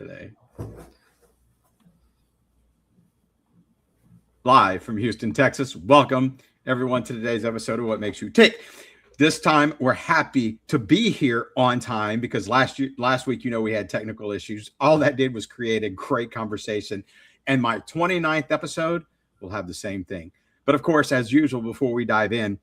today. Live from Houston, Texas. Welcome everyone to today's episode of What Makes You Tick. This time we're happy to be here on time because last week, we had technical issues. All that did was create a great conversation. And my 29th episode will have the same thing. But of course, as usual, before we dive in,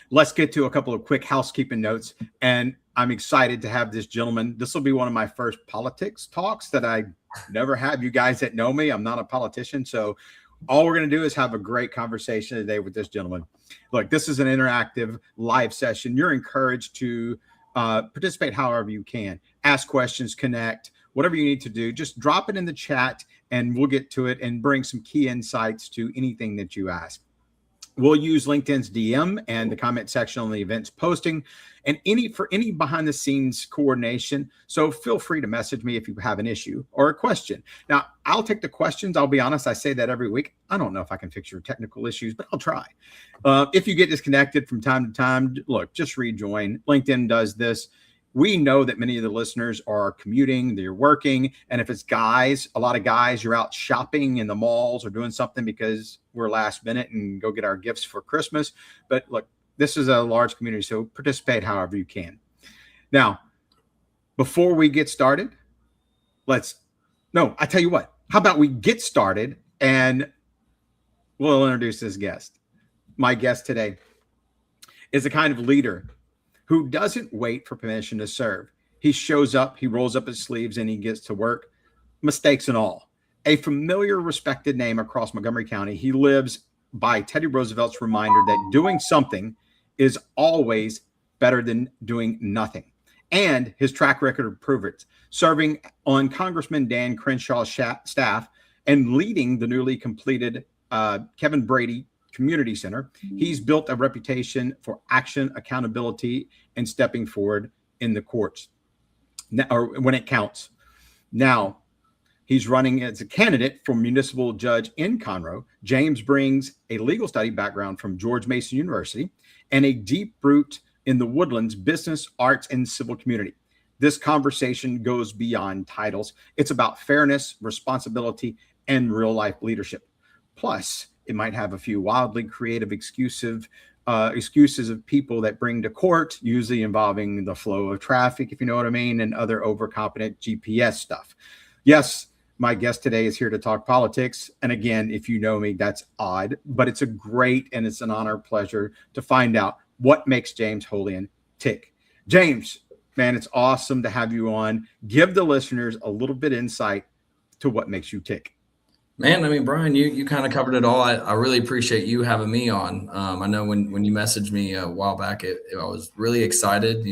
let's get to a couple of quick housekeeping notes. And I'm excited to have this gentleman. This will be one of my first politics talks that I never have. You guys that know me, I'm not a politician. So all we're going to do is have a great conversation today with this gentleman. Look, this is an interactive live session. You're encouraged to participate however you can. Ask questions, connect, whatever you need to do. Just drop it in the chat and we'll get to it and bring some key insights to anything that you ask. We'll use LinkedIn's DM and the comment section on the events posting and for any behind the scenes coordination. So feel free to message me if you have an issue or a question. Now, I'll take the questions. I'll be honest. I say that every week. I don't know if I can fix your technical issues, but I'll try. If you get disconnected from time to time, look, just rejoin. LinkedIn does this. We know that many of the listeners are commuting, they're working. And if it's guys, a lot of guys, you're out shopping in the malls or doing something because we're last minute and go get our gifts for Christmas. But look, this is a large community, so participate however you can. Now, before we get started, I tell you what, how about we get started and we'll introduce this guest. My guest today is the kind of leader who doesn't wait for permission to serve. He shows up, he rolls up his sleeves, and he gets to work, mistakes and all. A familiar, respected name across Montgomery County, he lives by Teddy Roosevelt's reminder that doing something is always better than doing nothing. And his track record proves it, serving on Congressman Dan Crenshaw's staff and leading the newly completed Kevin Brady Community Center. He's built a reputation for action, accountability, and stepping forward in the courts or when it counts. Now, he's running as a candidate for Municipal Judge in Conroe. James brings a legal study background from George Mason University and a deep root in the Woodlands business, arts, and civil community. This conversation goes beyond titles. It's about fairness, responsibility, and real-life leadership. Plus, it might have a few wildly creative excuses of people that bring to court, usually involving the flow of traffic, if you know what I mean, and other overcompetent GPS stuff. Yes, my guest today is here to talk politics. And again, if you know me, that's odd, but it's a great and it's an honor, pleasure to find out what makes James Holian tick. James, man, it's awesome to have you on. Give the listeners a little bit insight to what makes you tick. Man, I mean, Bryan, you kind of covered it all. I really appreciate you having me on. I know when you messaged me a while back, I was really excited,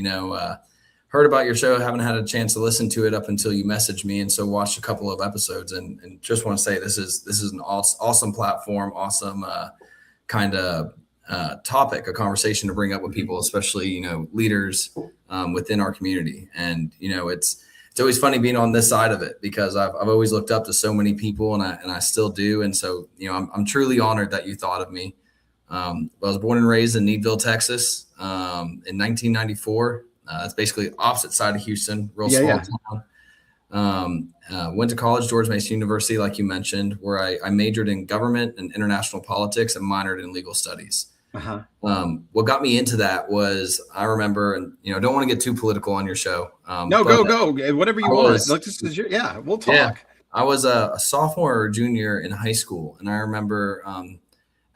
heard about your show, haven't had a chance to listen to it up until you messaged me. And so watched a couple of episodes and just want to say this is an awesome platform, awesome kind of topic, a conversation to bring up with people, especially, leaders within our community. And, it's always funny being on this side of it because I've always looked up to so many people and I still do. And so, I'm truly honored that you thought of me. I was born and raised in Needville, Texas, in 1994. That's basically opposite side of Houston, real small town. Went to college, George Mason University, like you mentioned, where I majored in government and international politics and minored in legal studies. Uh-huh. What got me into that was I remember, and don't want to get too political on your show. No, go, whatever you want. We'll talk. Yeah, I was a sophomore or junior in high school, and I remember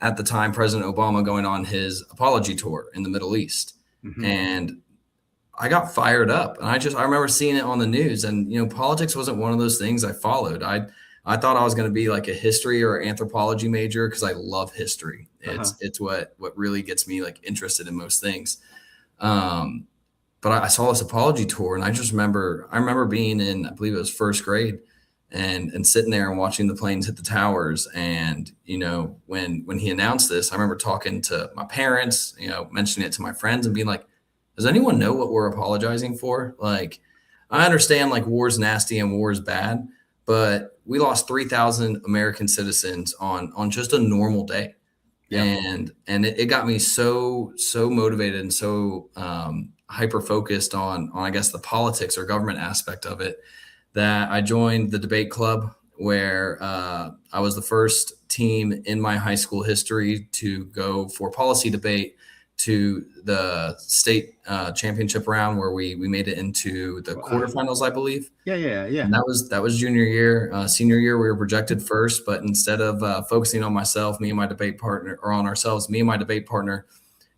at the time President Obama going on his apology tour in the Middle East, and I got fired up, and I remember seeing it on the news, and politics wasn't one of those things I followed. I thought I was going to be like a history or anthropology major because I love history. It's what really gets me like interested in most things. But I saw this apology tour and I remember being in, I believe it was first grade and sitting there and watching the planes hit the towers. And, when he announced this, I remember talking to my parents, mentioning it to my friends and being like, does anyone know what we're apologizing for? Like, I understand like war is nasty and war is bad, but we lost 3,000 American citizens on just a normal day. Yeah. And it got me so motivated and so hyper focused on, I guess, the politics or government aspect of it that I joined the debate club, where I was the first team in my high school history to go for policy debate to the state championship round, where we made it into the quarterfinals, I believe. Yeah. And that was junior year. Senior year, we were projected first, but instead of focusing on myself, me and my debate partner, or on ourselves, me and my debate partner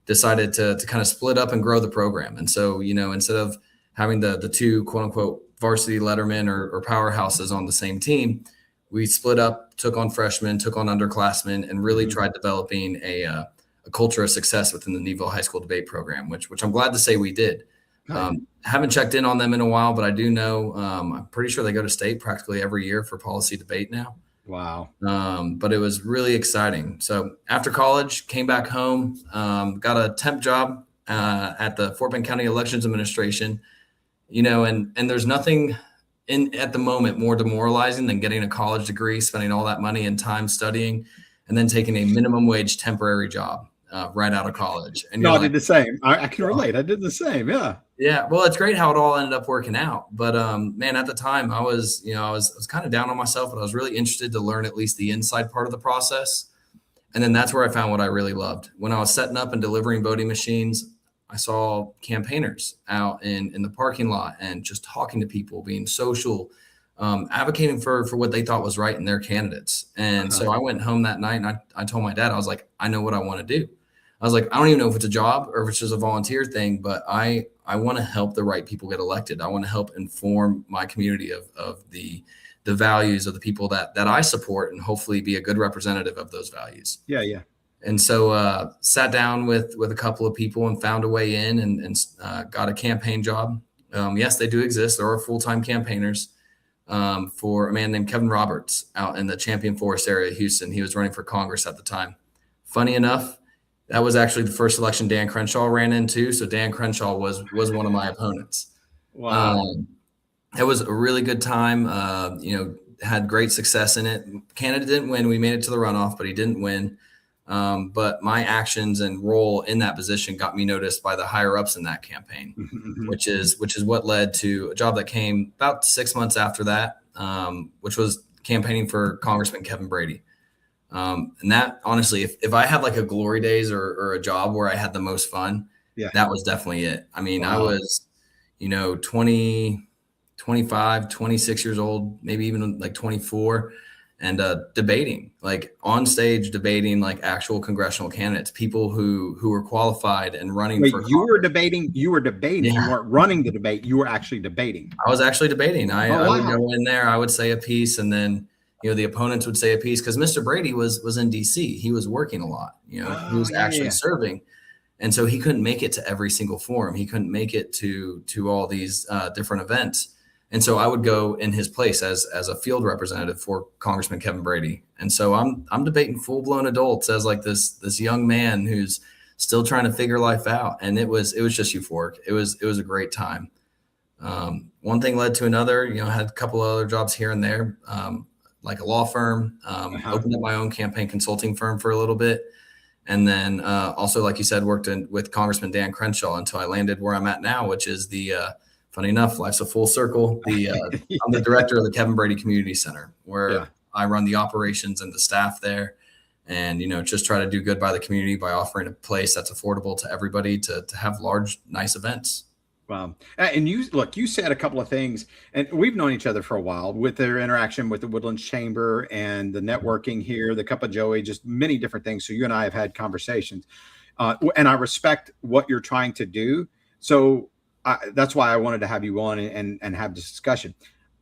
decided to kind of split up and grow the program. And so, instead of having the two quote unquote varsity lettermen or powerhouses on the same team, we split up, took on freshmen, took on underclassmen, and really tried developing a culture of success within the Needville High School debate program, which I'm glad to say we did. Haven't checked in on them in a while, but I do know, I'm pretty sure they go to state practically every year for policy debate now. Wow. But it was really exciting. So after college, came back home, got a temp job at the Fort Bend County Elections Administration, and there's nothing at the moment more demoralizing than getting a college degree, spending all that money and time studying, and then taking a minimum wage temporary job right out of college. And I did the same. I can relate. I did the same. Yeah. Yeah. Well, it's great how it all ended up working out. But man, at the time I was kind of down on myself, but I was really interested to learn at least the inside part of the process. And then that's where I found what I really loved. When I was setting up and delivering voting machines, I saw campaigners out in the parking lot and just talking to people, being social, advocating for what they thought was right in their candidates. And so I went home that night and I told my dad, I was like, I know what I want to do. I was like, I don't even know if it's a job or if it's just a volunteer thing, but I want to help the right people get elected. I want to help inform my community of the values of the people that I support, and hopefully be a good representative of those values. Yeah. And so sat down with a couple of people and found a way in and got a campaign job. Yes, they do exist. There are full-time campaigners for a man named Kevin Roberts out in the Champion Forest area of Houston. He was running for Congress at the time. Funny enough, that was actually the first election Dan Crenshaw ran into. So Dan Crenshaw was one of my opponents. Wow. It was a really good time. Had great success in it. Canada didn't win. We made it to the runoff, but he didn't win. But my actions and role in that position got me noticed by the higher ups in that campaign, which is what led to a job that came about 6 months after that, which was campaigning for Congressman Kevin Brady. And that, honestly, if I had like a glory days or a job where I had the most fun, that was definitely it. I mean, I was, 20, 25, 26 years old, maybe even like 24, and debating, like on stage debating, like actual congressional candidates, people who were qualified and running. Wait, for you Congress. You were debating. Yeah. You weren't running the debate. You were actually debating. I was actually debating. I would go in there, I would say a piece, and then the opponents would say a piece, because Mr. Brady was in DC. He was working a lot. He was actually serving. And so he couldn't make it to every single forum. He couldn't make it to all these different events. And so I would go in his place as a field representative for Congressman Kevin Brady. And so I'm debating full-blown adults as like this young man who's still trying to figure life out. And it was just euphoric. It was a great time. One thing led to another. Had a couple of other jobs here and there, like a law firm. Opened up my own campaign consulting firm for a little bit. And then also, like you said, worked with Congressman Dan Crenshaw until I landed where I'm at now, which is funny enough, life's a full circle. I'm the director of the Kevin Brady Community Center, where I run the operations and the staff there, and just try to do good by the community by offering a place that's affordable to everybody to have large, nice events. Wow. And you said a couple of things, and we've known each other for a while with their interaction with the Woodlands Chamber and the networking here, the Cup of Joey, just many different things. So you and I have had conversations, and I respect what you're trying to do. So that's why I wanted to have you on and have this discussion.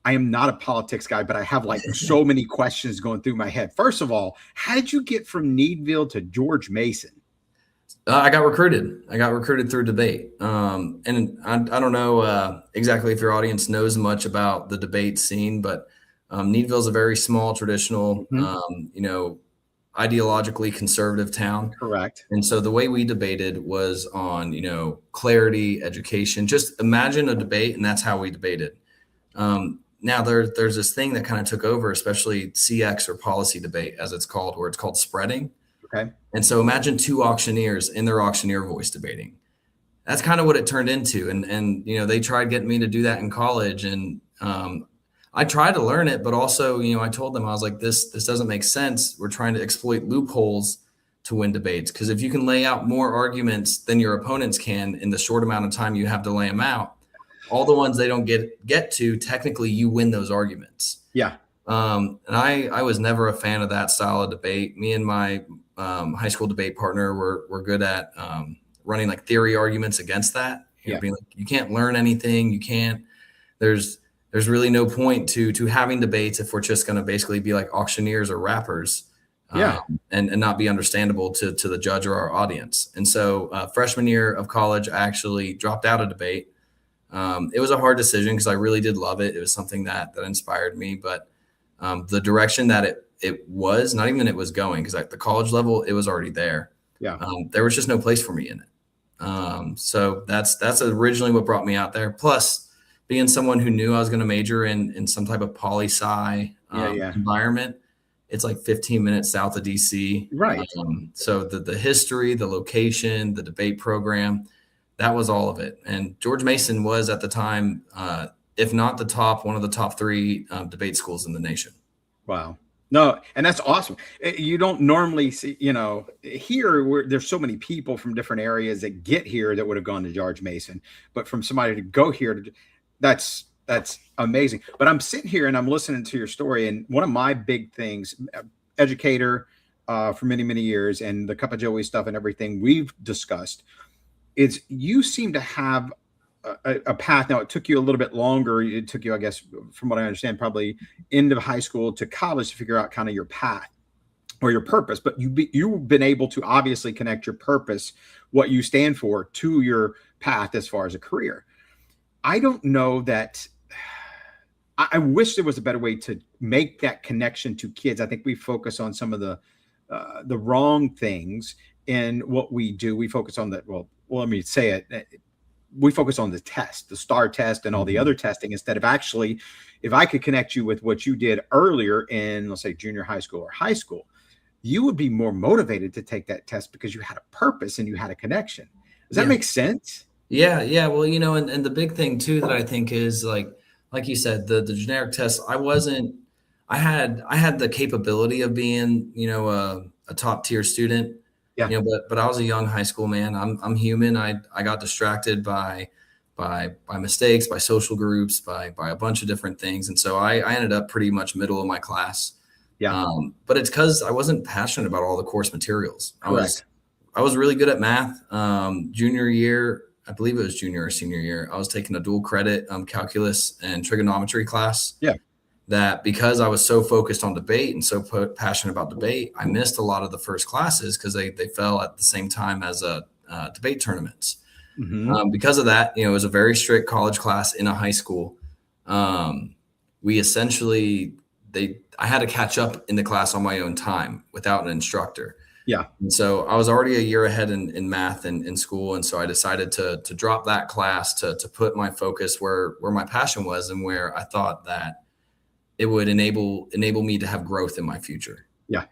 I am not a politics guy, but I have like so many questions going through my head. First of all, how did you get from Needville to George Mason? I got recruited through debate. And I don't know exactly if your audience knows much about the debate scene, but Needville is a very small, traditional, ideologically conservative town. Correct. And so the way we debated was on, clarity, education. Just imagine a debate, and that's how we debated. Now there's this thing that kind of took over, especially CX, or policy debate, as it's called, where it's called spreading. Okay. And so imagine two auctioneers in their auctioneer voice debating. That's kind of what it turned into. And they tried getting me to do that in college. And I tried to learn it, but also, I told them, I was like, this doesn't make sense. We're trying to exploit loopholes to win debates. Because if you can lay out more arguments than your opponents can in the short amount of time you have to lay them out, all the ones they don't get to, technically you win those arguments. Yeah. And I was never a fan of that style of debate. Me and my high school debate partner were good at running like theory arguments against that. Being like, you can't learn anything. You can't. There's really no point to having debates if we're just going to basically be like auctioneers or rappers. And not be understandable to the judge or our audience. And so freshman year of college, I actually dropped out of debate. It was a hard decision because I really did love it. It was something that inspired me, but the direction that it was, not even it was going, because at the college level, it was already there. Yeah. There was just no place for me in it. So that's originally what brought me out there. Plus, being someone who knew I was going to major in some type of poli-sci environment, it's like 15 minutes south of DC. Right. So the history, the location, the debate program, that was all of it. And George Mason was at the time, if not the top, one of the top 3 debate schools in the nation. Wow. No, and that's awesome. You don't normally see, here where there's so many people from different areas that get here that would have gone to George Mason, but from somebody to go here, that's amazing. But I'm sitting here and I'm listening to your story, and one of my big things, educator for many, many years, and the Cup of Joey stuff and everything we've discussed, is you seem to have a path. Now, it took you a little bit longer. It took you, I guess, from what I understand, probably into high school to college to figure out kind of your path or your purpose. But you've been able to obviously connect your purpose, what you stand for, to your path as far as a career. I don't know that. I wish there was a better way to make that connection to kids. I think we focus on some of the wrong things in what we do. We focus on that. Well, let me say it. We focus on the test, the STAR test, and all the other testing, instead of actually, if I could connect you with what you did earlier in, let's say, junior high school or high school, you would be more motivated to take that test because you had a purpose and you had a connection. Does that make sense? Yeah. Well, and the big thing too that I think is like you said, the generic test. I had the capability of being, a top tier student. Yeah. But I was a young high school man. I'm human. I got distracted by mistakes, by social groups, by a bunch of different things. And so I ended up pretty much middle of my class. Yeah. But it's because I wasn't passionate about all the course materials. I was really good at math. Junior year, I believe it was junior or senior year, I was taking a dual credit calculus and trigonometry class. Yeah. That because I was so focused on debate and so passionate about debate, I missed a lot of the first classes because they fell at the same time as debate tournaments. Mm-hmm. Because of that, it was a very strict college class in a high school. We essentially, I had to catch up in the class on my own time without an instructor. Yeah. And so I was already a year ahead in math and in school. And so I decided to drop that class to put my focus where my passion was and where I thought that it would enable me to have growth in my future. Yeah.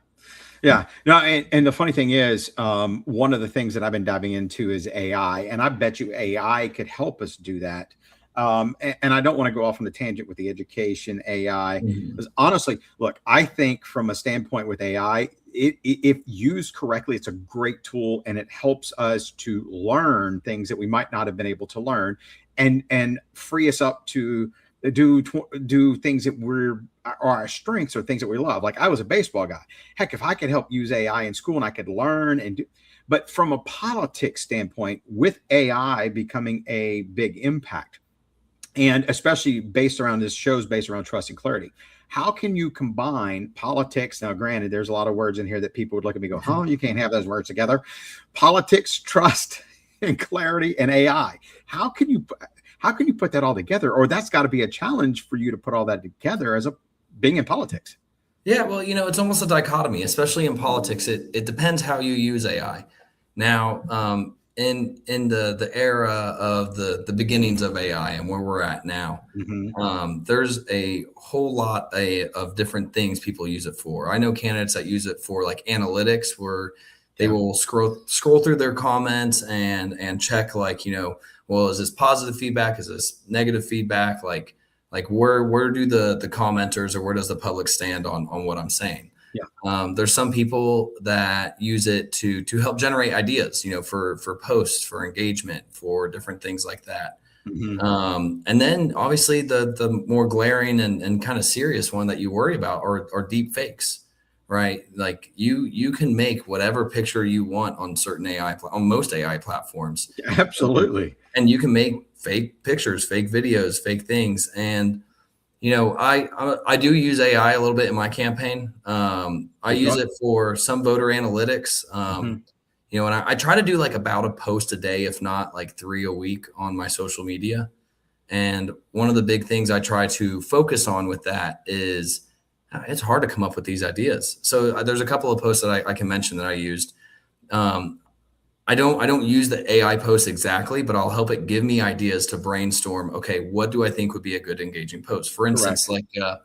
Yeah. No, and the funny thing is, one of the things that I've been diving into is AI, and I bet you AI could help us do that. And I don't want to go off on the tangent with the education AI, because honestly, look, I think from a standpoint with AI, if used correctly, it's a great tool, and it helps us to learn things that we might not have been able to learn, and free us up to do things that are our strengths or things that we love. Like I was a baseball guy. Heck, if I could help use AI in school and I could learn and do, but from a politics standpoint, with AI becoming a big impact, and especially based around trust and clarity, how can you combine politics? Now, granted, there's a lot of words in here that people would look at me and go, oh, you can't have those words together. Politics, trust, and clarity, and AI. How can you put that all together? Or that's got to be a challenge for you to put all that together as being in politics. Yeah, well, it's almost a dichotomy, especially in politics. It depends how you use AI. Now, in the era of the beginnings of AI and where we're at now, there's a whole lot of different things people use it for. I know candidates that use it for like analytics, where they will scroll through their comments and check like, well, is this positive feedback? Is this negative feedback? Like Like where do the commenters or where does the public stand on what I'm saying? Yeah. There's some people that use it to help generate ideas, for posts, for engagement, for different things like that. And then obviously the more glaring and kind of serious one that you worry about are deep fakes, right? Like you can make whatever picture you want on certain on most AI platforms. Absolutely. And you can make fake pictures, fake videos, fake things. And, I do use AI a little bit in my campaign. I use it for some voter analytics. And I try to do like about a post a day, if not like 3 a week on my social media. And one of the big things I try to focus on with that is it's hard to come up with these ideas. So there's a couple of posts that I can mention that I used. I don't use the AI post exactly, but I'll help it give me ideas to brainstorm. Okay, what do I think would be a good engaging post? For instance, Correct. like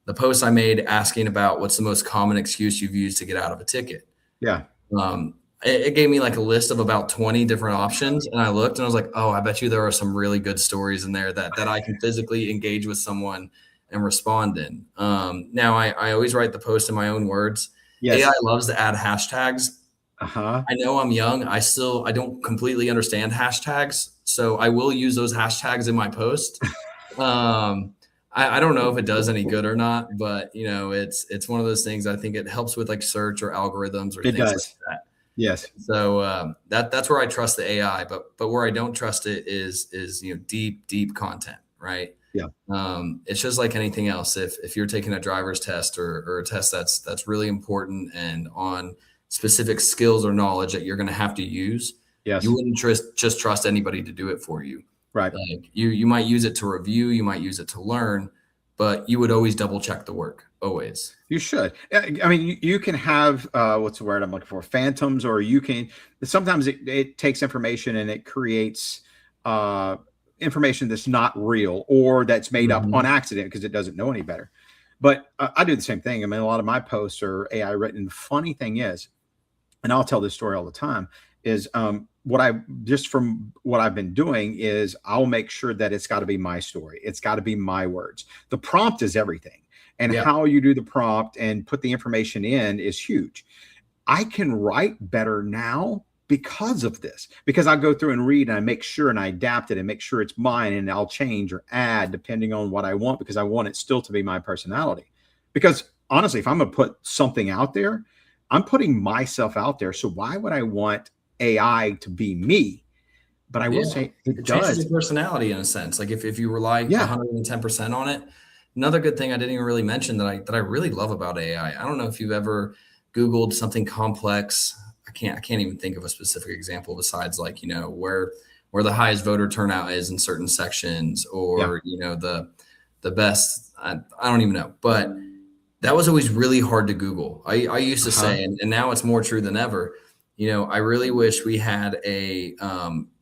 the post I made asking about what's the most common excuse you've used to get out of a ticket. Yeah. It gave me like a list of about 20 different options. And I looked and I was like, oh, I bet you there are some really good stories in there that I can physically engage with someone and respond in. Now I always write the post in my own words. Yes. AI loves to add hashtags. Uh-huh. I know I'm young. I don't completely understand hashtags. So I will use those hashtags in my post. I don't know if it does any good or not, but it's one of those things. I think it helps with like search or algorithms or things like that. Yes. So that's where I trust the AI, but where I don't trust it is deep content, right? Yeah. It's just like anything else. If you're taking a driver's test or a test that's really important and on specific skills or knowledge that you're going to have to use, yes, you wouldn't just trust anybody to do it for you. Right. Like you might use it to review, you might use it to learn, but you would always double check the work. Always. You should. I mean, you can have what's the word I'm looking for? Phantoms, or you can. Sometimes it takes information and it creates information that's not real or that's made up on accident because it doesn't know any better. But I do the same thing. I mean, a lot of my posts are AI written. The funny thing is, and I'll tell this story all the time, is from what I've been doing is I'll make sure that it's got to be my story. It's got to be my words. The prompt is everything. And how you do the prompt and put the information in is huge. I can write better now because of this, because I go through and read and I make sure and I adapt it and make sure it's mine, and I'll change or add depending on what I want, because I want it still to be my personality. Because honestly, if I'm going to put something out there, I'm putting myself out there. So why would I want AI to be me? But I will say it does. Changes your personality in a sense. Like if you rely 110% on it. Another good thing I didn't even really mention that I really love about AI. I don't know if you've ever Googled something complex. I can't even think of a specific example besides like, where the highest voter turnout is in certain sections, or, the best, I don't even know, but that was always really hard to Google. I used to say, and now it's more true than ever. I really wish we had a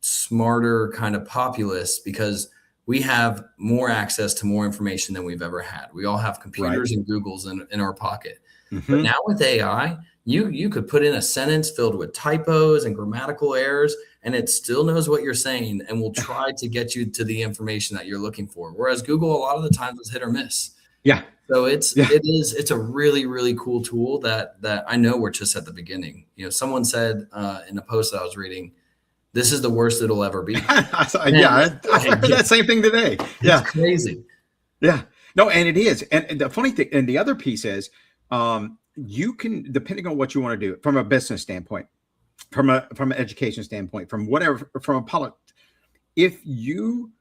smarter kind of populace, because we have more access to more information than we've ever had. We all have computers and Googles in our pocket. But now with AI, you could put in a sentence filled with typos and grammatical errors, and it still knows what you're saying and will try to get you to the information that you're looking for. Whereas Google, a lot of the times, is hit or miss. Yeah. So it's a really, really cool tool that I know we're just at the beginning. Someone said in a post that I was reading, this is the worst it'll ever be. I heard that same thing today. Yeah. It's crazy. Yeah. No, and it is. And the funny thing, and the other piece is, you can, depending on what you want to do from a business standpoint, from an education standpoint, from whatever, from a politics, if you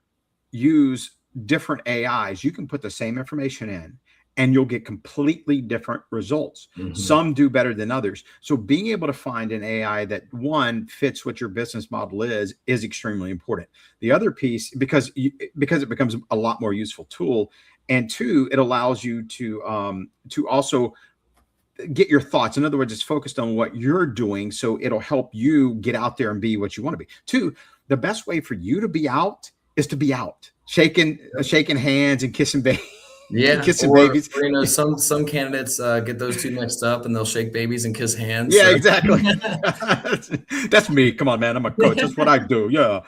use different AIs, you can put the same information in and you'll get completely different results. Some do better than others. So being able to find an AI that, one, fits what your business model is extremely important. The other piece, because it becomes a lot more useful tool, and two, it allows you to also get your thoughts. In other words, it's focused on what you're doing, so it'll help you get out there and be what you want to be. Two, the best way for you to be out is to be out, shaking hands and kissing babies. Yeah, kissing babies. Or, some candidates get those two mixed up, and they'll shake babies and kiss hands. Yeah, exactly. That's me. Come on, man. I'm a coach. That's what I do. Yeah.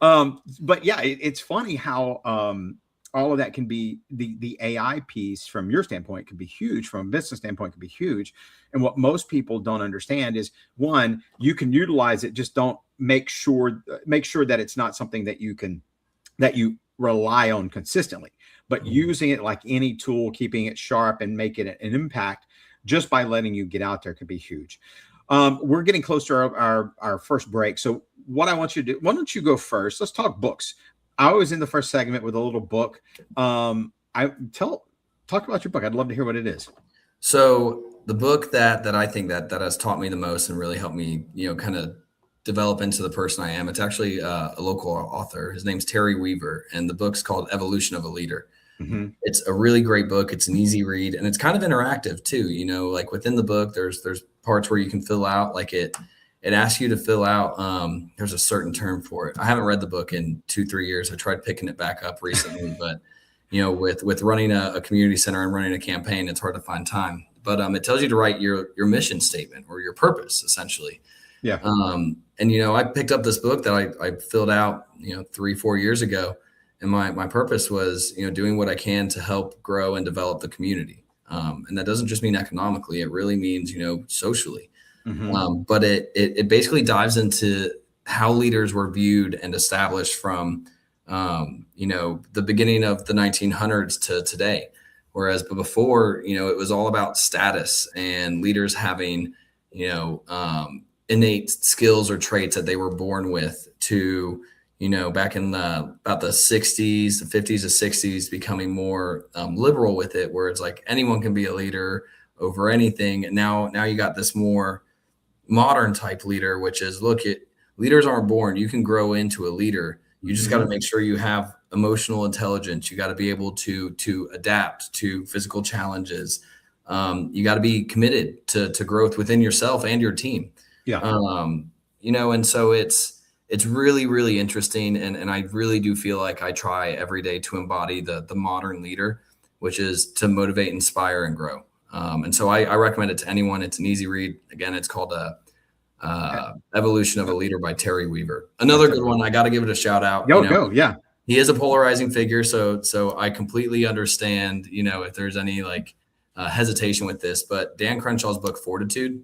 But yeah, it's funny how all of that can be the AI piece from your standpoint can be huge, from a business standpoint can be huge. And what most people don't understand is, one, you can utilize it, just don't make sure that it's not something that you rely on consistently, but using it like any tool, keeping it sharp and making it an impact just by letting you get out there can be huge. We're getting close to our first break. So what I want you to do, why don't you go first? Let's talk books. I was in the first segment with a little book. Talk about your book. I'd love to hear what it is. So the book that I think that has taught me the most and really helped me, kind of develop into the person I am. It's actually a local author. His name's Terry Weaver, and the book's called Evolution of a Leader. Mm-hmm. It's a really great book. It's an easy read, and it's kind of interactive too. Like within the book, there's parts where you can fill out, like it asks you to fill out. There's a certain term for it. I haven't read the book in 2-3 years. I tried picking it back up recently, but with running a community center and running a campaign, it's hard to find time. But it tells you to write your mission statement or your purpose, essentially. Yeah. And I picked up this book that I filled out 3-4 years ago, and my purpose was doing what I can to help grow and develop the community. And that doesn't just mean economically; it really means socially. Mm-hmm. But it basically dives into how leaders were viewed and established from the beginning of the 1900s to today. Whereas before, it was all about status and leaders having innate skills or traits that they were born with, to back in about the 60s, the 50s to 60s, becoming more liberal with it, where it's like anyone can be a leader over anything. And now you got this more modern type leader, which is, leaders aren't born. You can grow into a leader. You just got to make sure you have emotional intelligence. You got to be able to adapt to physical challenges. You got to be committed to growth within yourself and your team. Yeah. And so it's really, really interesting. And I really do feel like I try every day to embody the modern leader, which is to motivate, inspire, and grow. And so I recommend it to anyone. It's an easy read. Again, it's called Evolution of a Leader by Terry Weaver. Another good one. I got to give it a shout out. Go. Yeah. He is a polarizing figure. So I completely understand, if there's any hesitation with this, but Dan Crenshaw's book, Fortitude.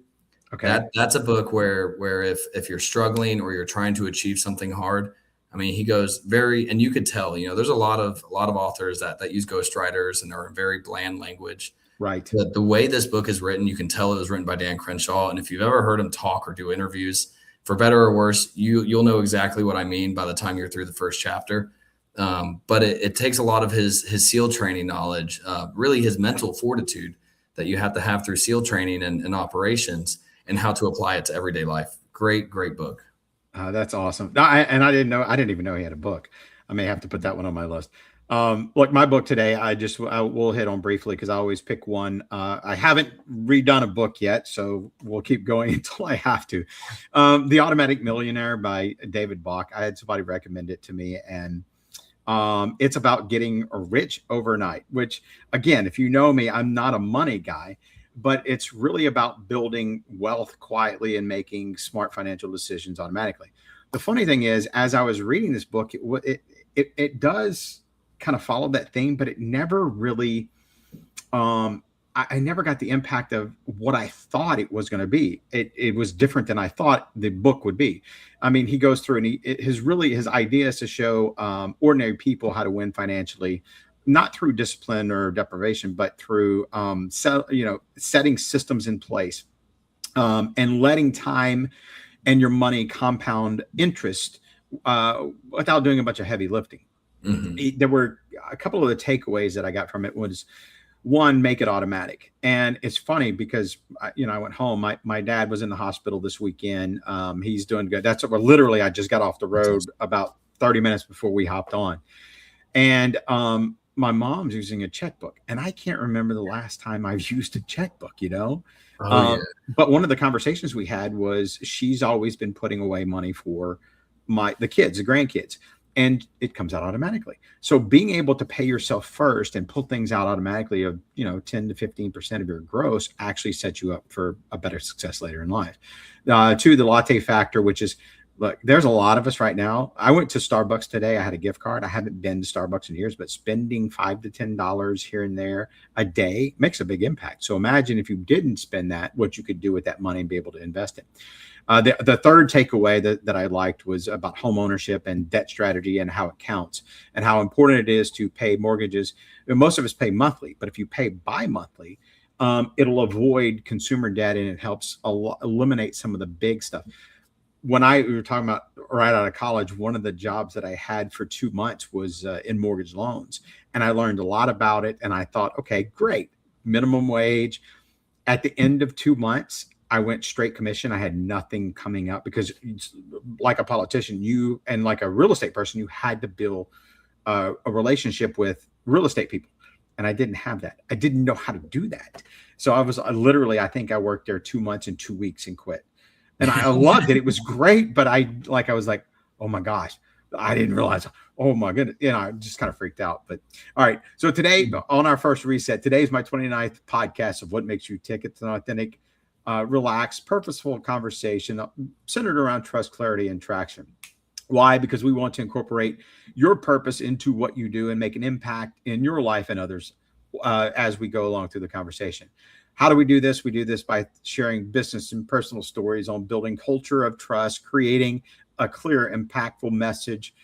Okay. That's a book where if you're struggling or you're trying to achieve something hard, he goes and you could tell, there's a lot of authors that use ghostwriters and are in very bland language. Right. But the way this book is written, you can tell it was written by Dan Crenshaw. And if you've ever heard him talk or do interviews, for better or worse, you'll know exactly what I mean by the time you're through the first chapter. But it takes a lot of his SEAL training knowledge, really his mental fortitude that you have to have through SEAL training and operations, and how to apply it to everyday life. Great book. That's awesome. I didn't even know he had a book. I may have to put that one on my list. Look, my book today, I will hit on briefly because I always pick one. I haven't redone a book yet, so we'll keep going until I have to. The Automatic Millionaire by David Bach. I had somebody recommend it to me, and it's about getting rich overnight, which, again, if you know me, I'm not a money guy, but it's really about building wealth quietly and making smart financial decisions automatically. The funny thing is, as I was reading this book, it does kind of follow that theme, but it never really, I never got the impact of what I thought it was going to be. It was different than I thought the book would be. He goes through and his idea is to show ordinary people how to win financially, not through discipline or deprivation, but through setting systems in place and letting time and your money compound interest without doing a bunch of heavy lifting. Mm-hmm. There were a couple of the takeaways that I got from it was, one, make it automatic. And it's funny because, I went home. My dad was in the hospital this weekend. He's doing good. That's what literally I just got off the road about 30 minutes before we hopped on. And my mom's using a checkbook, and I can't remember the last time I've used a checkbook, But one of the conversations we had was she's always been putting away money for the kids, the grandkids, and it comes out automatically. So being able to pay yourself first and pull things out automatically of 10 to 15% of your gross actually sets you up for a better success later in life. 2, the latte factor, which is Look, there's a lot of us right now. I went to Starbucks today. I had a gift card. I haven't been to Starbucks in years, but spending $5 to $10 here and there a day makes a big impact. So imagine if you didn't spend that, what you could do with that money and be able to invest it. The third takeaway that I liked was about home ownership and debt strategy and how it counts and how important it is to pay mortgages. And most of us pay monthly, but if you pay bi-monthly, it'll avoid consumer debt and it helps eliminate some of the big stuff. When we were talking about right out of college, one of the jobs that I had for 2 months was in mortgage loans. And I learned a lot about it. And I thought, okay, great. Minimum wage. At the end of 2 months, I went straight commission. I had nothing coming up because like a politician, you and like a real estate person, you had to build a relationship with real estate people. And I didn't have that. I didn't know how to do that. So I think I worked there 2 months and 2 weeks and quit. And I loved it. It was great. But I was like, oh my gosh, I didn't realize, oh my goodness. I just kind of freaked out. But all right. So today on our first reset, today is my 29th podcast of What Makes You Tick. It's an authentic, relaxed, purposeful conversation centered around trust, clarity, and traction. Why? Because we want to incorporate your purpose into what you do and make an impact in your life and others as we go along through the conversation. How do we do this? We do this by sharing business and personal stories on building culture of trust, creating a clear, impactful message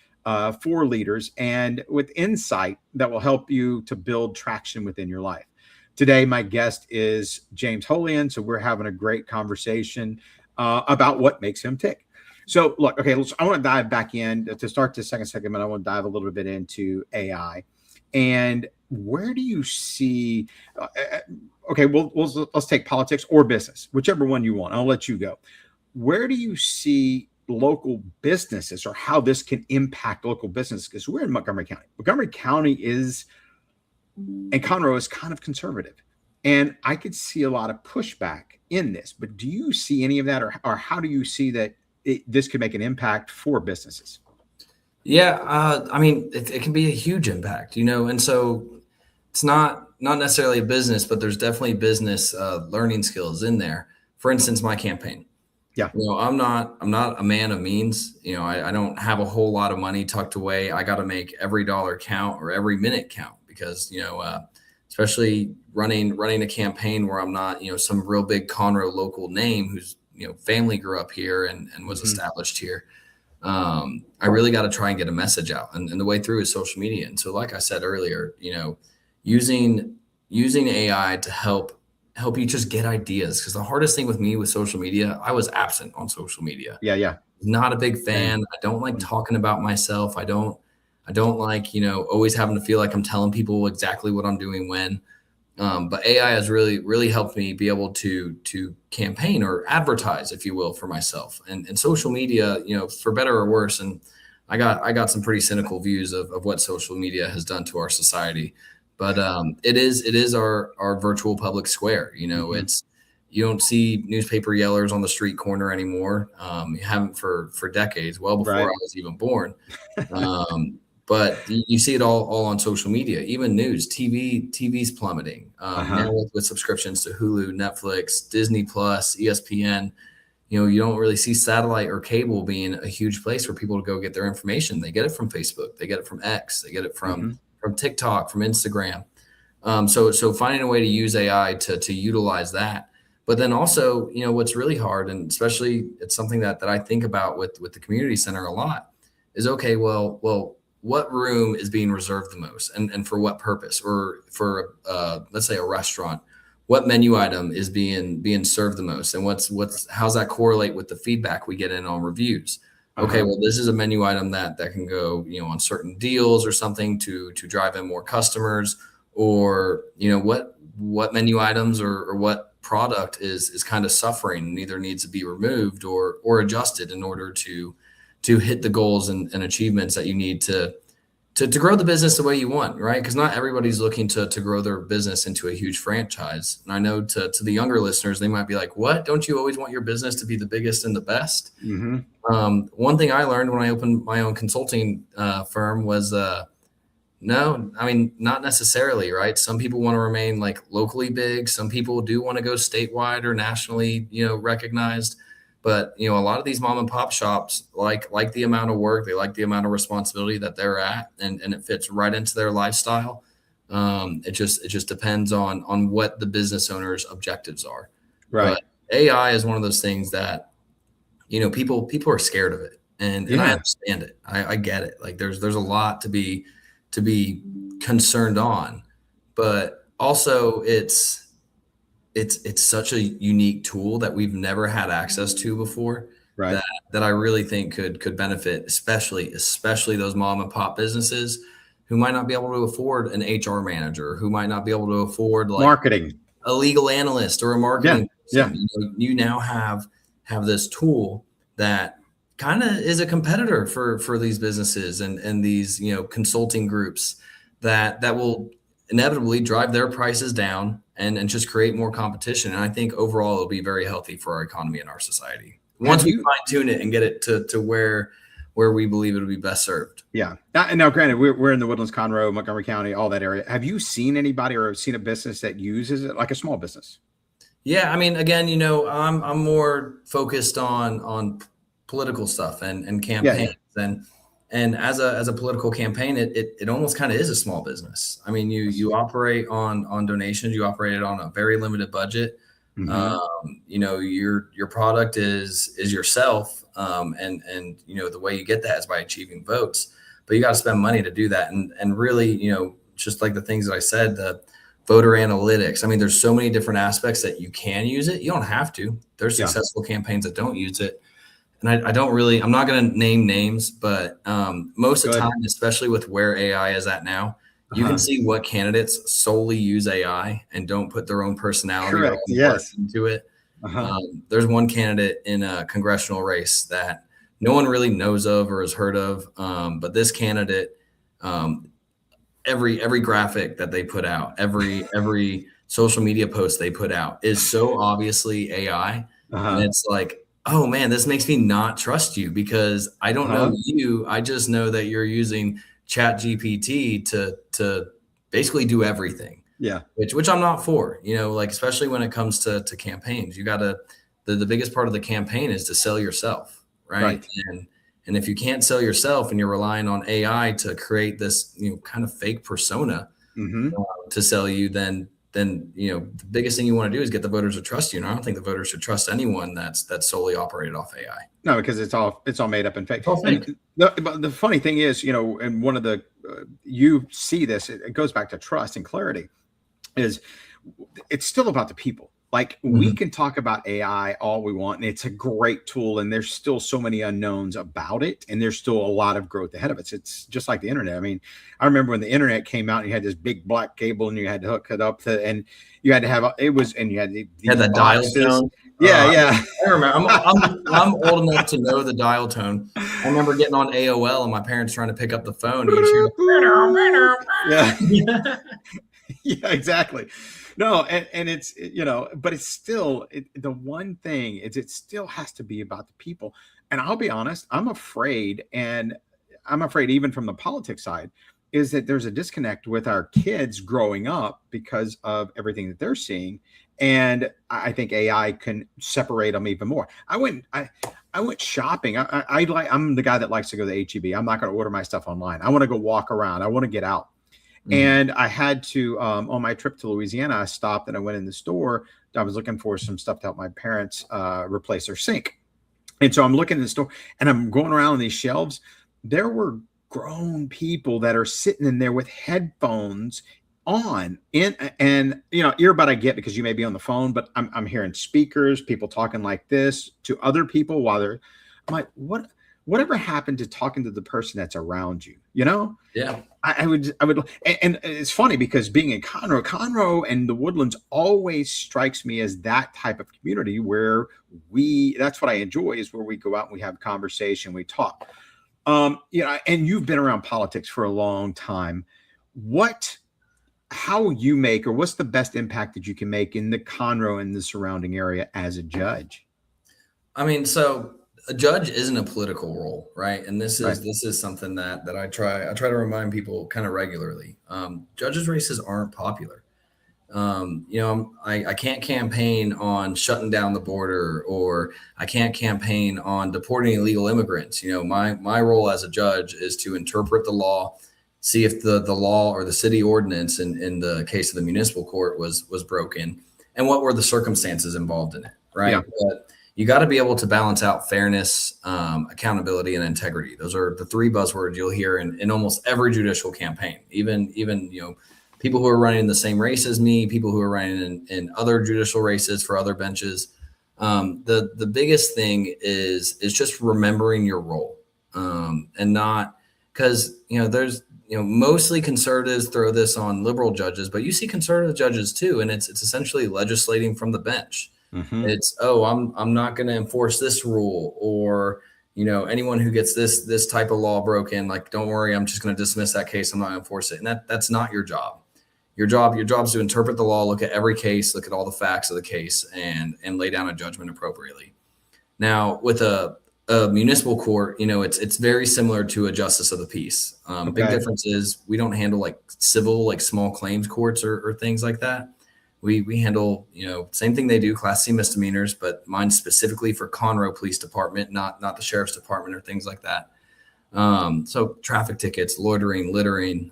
for leaders, and with insight that will help you to build traction within your life. Today, my guest is James Holian. So we're having a great conversation about what makes him tick. So look, okay, I want to dive back in to start this second segment. I want to dive a little bit into AI. And where do you see, okay, let's take politics or business, whichever one you want. I'll let you go. Where do you see local businesses or how this can impact local businesses? Because we're in Montgomery County. Montgomery County and Conroe is kind of conservative. And I could see a lot of pushback in this. But do you see any of that, or how do you see that this could make an impact for businesses? Yeah, I mean, it can be a huge impact, and so it's not necessarily a business, but there's definitely business learning skills in there. For instance, my campaign. Yeah. I'm not a man of means. I don't have a whole lot of money tucked away. I got to make every dollar count or every minute count because, especially running a campaign where I'm not, some real big Conroe local name whose, family grew up here and was established here. I really got to try and get a message out, and the way through is social media. And so, like I said earlier, using AI to help you just get ideas. Because the hardest thing with me with social media, I was absent on social media. Yeah. Not a big fan. I don't like talking about myself. I don't like, always having to feel like I'm telling people exactly what I'm doing when. But AI has really helped me be able to campaign or advertise, if you will, for myself and social media, for better or worse. And I got some pretty cynical views of what social media has done to our society. But it is our virtual public square. It's, you don't see newspaper yellers on the street corner anymore. You haven't for decades, well before I was even born. But you see it all on social media, even news, TV's plummeting. Now with subscriptions to Hulu, Netflix, Disney Plus, ESPN, you don't really see satellite or cable being a huge place for people to go get their information. They get it from Facebook, they get it from X, they get it from TikTok, from Instagram. So finding a way to use AI to utilize that. But then also, what's really hard, and especially it's something that I think about with the community center a lot, is okay, well, what room is being reserved the most and for what purpose? Or for let's say a restaurant, what menu item is being served the most, and how's that correlate with the feedback we get in on reviews? Okay, well, this is a menu item that can go, on certain deals or something to drive in more customers, or what menu items or what product is kind of suffering and either needs to be removed or adjusted in order to hit the goals and achievements that you need to grow the business the way you want, right? Because not everybody's looking to grow their business into a huge franchise. And I know to the younger listeners, they might be like, what? Don't you always want your business to be the biggest and the best? One thing I learned when I opened my own consulting firm was no, I mean, not necessarily, right? Some people want to remain like locally big. Some people do want to go statewide or nationally, recognized. But, a lot of these mom and pop shops like the amount of work, they like the amount of responsibility that they're at, and it fits right into their lifestyle. It just depends on what the business owner's objectives are. Right. But AI is one of those things that, people are scared of it. And I understand it. I get it. Like there's a lot to be concerned on, but also it's such a unique tool that we've never had access to before, right, that I really think could benefit, especially those mom and pop businesses who might not be able to afford an HR manager, who might not be able to afford marketing, a legal analyst or a marketing person. You now have this tool that kind of is a competitor for these businesses and these consulting groups that will inevitably drive their prices down and just create more competition. And I think overall it'll be very healthy for our economy and our society once we fine tune it and get it to where we believe it'll be best served. Yeah. Now, granted, we're in the Woodlands, Conroe, Montgomery County, all that area. Have you seen anybody or seen a business that uses it, like a small business? Yeah, I mean, again, I'm more focused on political stuff and campaigns, and as a political campaign, it almost kind of is a small business. I mean, you operate on donations, you operate on a very limited budget. Mm-hmm. Your product is yourself, and the way you get that is by achieving votes, but you got to spend money to do that, and really, just like the things that I said, the voter analytics. I mean, there's so many different aspects that you can use it. You don't have to. There's successful campaigns that don't use it. And I'm not going to name names, but most of the time, especially with where AI is at now, you can see what candidates solely use AI and don't put their own personality or own work into it. There's one candidate in a congressional race that no one really knows of or has heard of. But this candidate, every graphic that they put out, every social media post they put out is so obviously AI. And it's like, oh man, this makes me not trust you because I don't know you. I just know that you're using ChatGPT to basically do everything. Yeah. Which I'm not for, especially when it comes to campaigns, you gotta, the biggest part of the campaign is to sell yourself. Right. And if you can't sell yourself and you're relying on AI to create this, kind of fake persona to sell you, then the biggest thing you want to do is get the voters to trust you. And I don't think the voters should trust anyone that's solely operated off AI. No, because it's all made up and fake. And the funny thing is, and one of the you see this, it goes back to trust and clarity. Is it's still about the people. Like we can talk about AI all we want, and it's a great tool, and there's still so many unknowns about it, and there's still a lot of growth ahead of it. It's just like the internet. I mean, I remember when the internet came out, and you had this big black cable, and you had to hook it up and you had to have and you had the dial tone. Yeah. I remember. I'm old enough to know the dial tone. I remember getting on AOL and my parents trying to pick up the phone. Yeah, exactly. No, and it's, but it's still, the one thing is it still has to be about the people. And I'll be honest, I'm afraid even from the politics side, is that there's a disconnect with our kids growing up because of everything that they're seeing. And I think AI can separate them even more. I went shopping. I'm the guy that likes to go to the H-E-B. I'm not going to order my stuff online. I want to go walk around. I want to get out. And I had to, on my trip to Louisiana, I stopped and I went in the store. I was looking for some stuff to help my parents replace their sink. And so I'm looking in the store and I'm going around these shelves. There were grown people that are sitting in there with headphones on and earbud I get because you may be on the phone, but I'm hearing speakers, people talking like this to other people while I'm like, whatever happened to talking to the person that's around you, Yeah. I would, and it's funny because being in Conroe and the Woodlands always strikes me as that type of community where that's what I enjoy, is where we go out and we have conversation, we talk. And you've been around politics for a long time. How you make, or what's the best impact that you can make in the Conroe and the surrounding area as a judge? I mean, so a judge isn't a political role, right? And this is something that I try to remind people kind of regularly. Judges races aren't popular. I can't campaign on shutting down the border, or I can't campaign on deporting illegal immigrants. My role as a judge is to interpret the law, see if the law or the city ordinance in the case of the municipal court was broken, and what were the circumstances involved in it, right? Yeah. But you got to be able to balance out fairness, accountability, and integrity. Those are the three buzzwords you'll hear in almost every judicial campaign, even people who are running in the same race as me, people who are running in other judicial races for other benches. The biggest thing is just remembering your role, and not, because there's mostly conservatives throw this on liberal judges, but you see conservative judges too, and it's essentially legislating from the bench. Mm-hmm. It's, I'm not going to enforce this rule, or anyone who gets this type of law broken, like, don't worry, I'm just going to dismiss that case. I'm not going to enforce it. And that's not your job. Your job is to interpret the law, look at every case, look at all the facts of the case, and lay down a judgment appropriately. Now, with a municipal court, it's very similar to a justice of the peace. Big difference is we don't handle like civil, like small claims courts or things like that. We handle, same thing they do, Class C misdemeanors, but mine specifically for Conroe Police Department, not the Sheriff's Department or things like that. So traffic tickets, loitering, littering,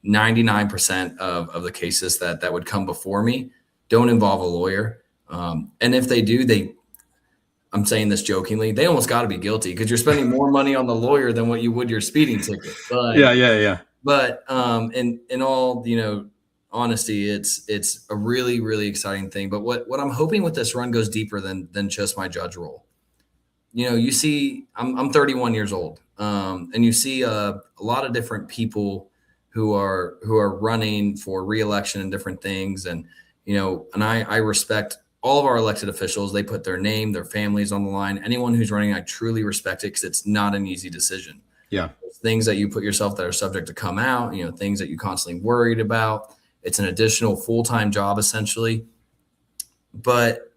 99% of the cases that would come before me don't involve a lawyer. And if they do, I'm saying this jokingly, they almost got to be guilty, because you're spending more money on the lawyer than what you would your speeding ticket. But yeah. But in all, honesty, it's a really, really exciting thing. But what I'm hoping with this run goes deeper than just my judge role. You see, I'm 31 years old, and you see a lot of different people who are running for reelection and different things. And, and I respect all of our elected officials. They put their name, their families on the line. Anyone who's running, I truly respect it, because it's not an easy decision. Yeah. There's things that you put yourself that are subject to come out, things that you constantly worried about. It's an additional full-time job, essentially. But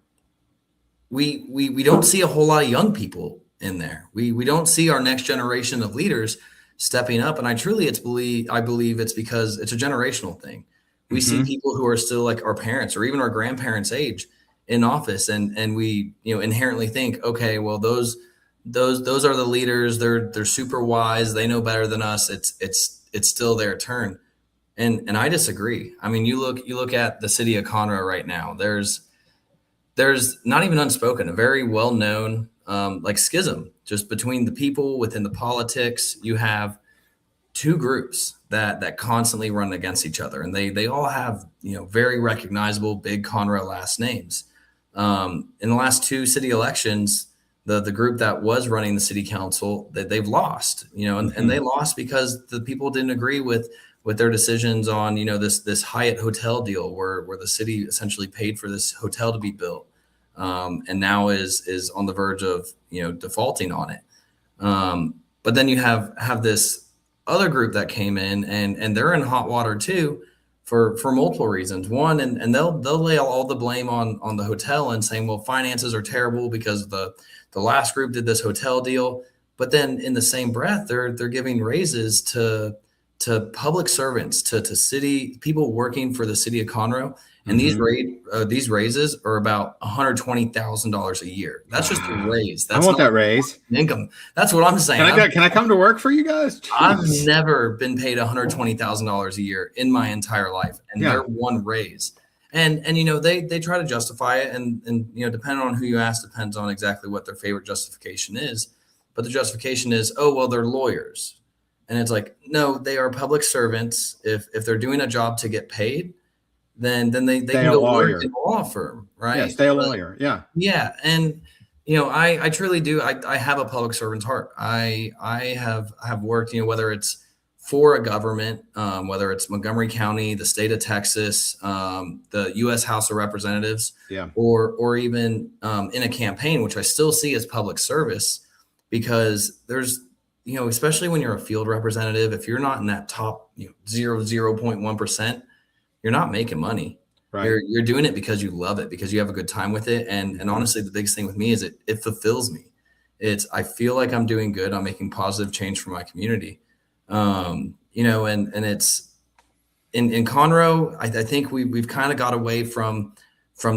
we don't see a whole lot of young people in there. We don't see our next generation of leaders stepping up. And I believe it's because it's a generational thing. We see people who are still like our parents or even our grandparents' age in office, and we inherently think, okay, well, those are the leaders. They're super wise. They know better than us. It's still their turn. And I disagree. I mean, you look at the city of Conroe right now. There's not even unspoken, a very well-known like schism just between the people within the politics. You have two groups that constantly run against each other, and they all have very recognizable big Conroe last names. In the last two city elections, the group that was running the city council, they've lost, and they lost because the people didn't agree with their decisions on this Hyatt hotel deal where the city essentially paid for this hotel to be built, and now is on the verge of defaulting on it. But then you have this other group that came in, and they're in hot water too for multiple reasons. One, and they'll lay all the blame on the hotel and saying, well, finances are terrible because the last group did this hotel deal. But then in the same breath, they're giving raises to public servants, to city people working for the city of Conroe. And these raises are about $120,000 a year. That's just a raise. I want that raise. Income. That's what I'm saying. Can I come to work for you guys? Jeez. I've never been paid $120,000 a year in my entire life, and they're one raise. And they try to justify it, and depending on who you ask, depends on exactly what their favorite justification is. But the justification is, oh well, they're lawyers, and it's like, no, they are public servants. If they're doing a job to get paid, then they can go work in a law firm, right? Yeah, stay a lawyer. Yeah. Yeah. And, I truly do. I have a public servant's heart. I have worked, whether it's for a government, whether it's Montgomery County, the state of Texas, the U.S. House of Representatives, or even in a campaign, which I still see as public service, because there's, especially when you're a field representative, if you're not in that top 0.1%, you're not making money. Right. You're doing it because you love it, because you have a good time with it. And honestly, the biggest thing with me is it fulfills me. I feel like I'm doing good. I'm making positive change for my community. And it's in Conroe, I think we've kind of got away from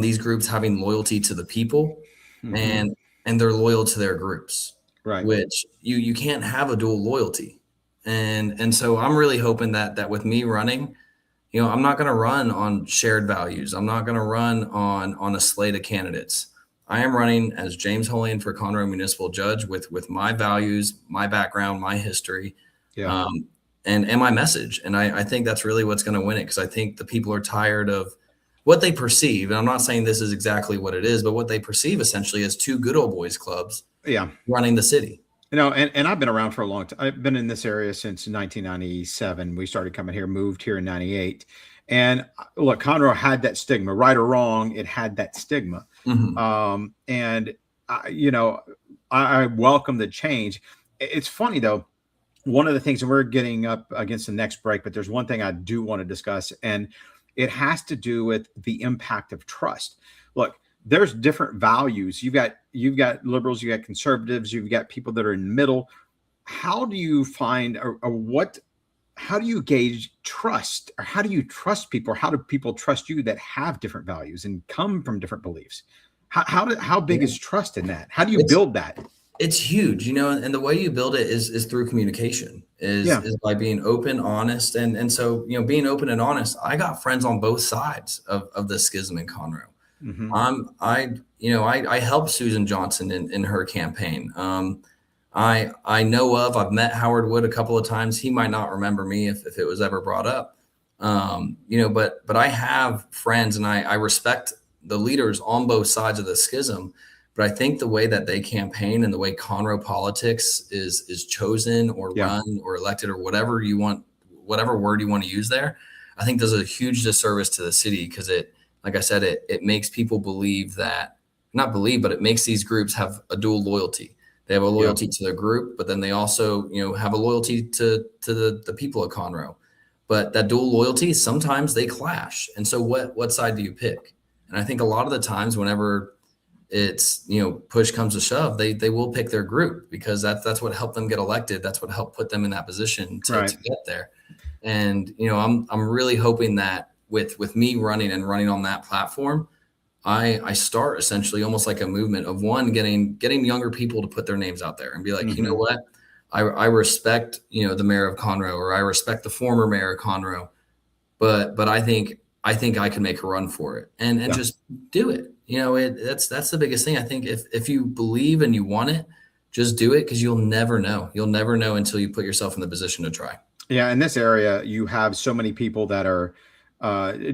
these groups having loyalty to the people, Mm-hmm. and they're loyal to their groups, Right. which you can't have a dual loyalty. And so I'm really hoping that with me running, I'm not going to run on shared values. I'm not going to run on a slate of candidates. I am running as James Holian for Conroe Municipal Judge with my values, my background, my history, Yeah. and my message. And I think that's really what's going to win it, because I think the people are tired of what they perceive. And I'm not saying this is exactly what it is, but what they perceive essentially as two good old boys clubs running the city. And I've been around for a long time. I've been in this area since 1997. We started coming here, moved here in 98. And look, Conroe had that stigma, right or wrong. It had that stigma. Mm-hmm. And I welcome the change. It's funny though. One of the things, and we're getting up against the next break, but there's one thing I do want to discuss, and it has to do with the impact of trust. Look, there's different values. You've got liberals, you got conservatives, you've got people that are in the middle. How do you find how do you gauge trust, or how do you trust people, or how do people trust you that have different values and come from different beliefs? How big is trust in that? How do you build that? It's huge, and the way you build it is through communication, is by being open, honest. And so, being open and honest, I got friends on both sides of the schism in Conroe. Mm-hmm. I helped Susan Johnson in her campaign. I've met Howard Wood a couple of times. He might not remember me if it was ever brought up. But I have friends, and I respect the leaders on both sides of the schism. But I think the way that they campaign and the way Conroe politics is chosen or run or elected or whatever word you want to use there, I think does a huge disservice to the city, because like I said, it makes people believe that, not believe, but it makes these groups have a dual loyalty. They have a loyalty to their group, but then they also, have a loyalty to the people of Conroe. But that dual loyalty, sometimes they clash. And so what side do you pick? And I think a lot of the times whenever it's, push comes to shove, they will pick their group, because that's what helped them get elected. That's what helped put them in that position to get there. And, I'm really hoping that with me running on that platform, I start essentially almost like a movement of getting younger people to put their names out there and be like, Mm-hmm. you know what, I respect, the mayor of Conroe, or I respect the former mayor of Conroe, but I think I can make a run for it and just do it. That's the biggest thing. I think if you believe and you want it, just do it, because you'll never know. You'll never know until you put yourself in the position to try. Yeah. In this area, you have so many people that are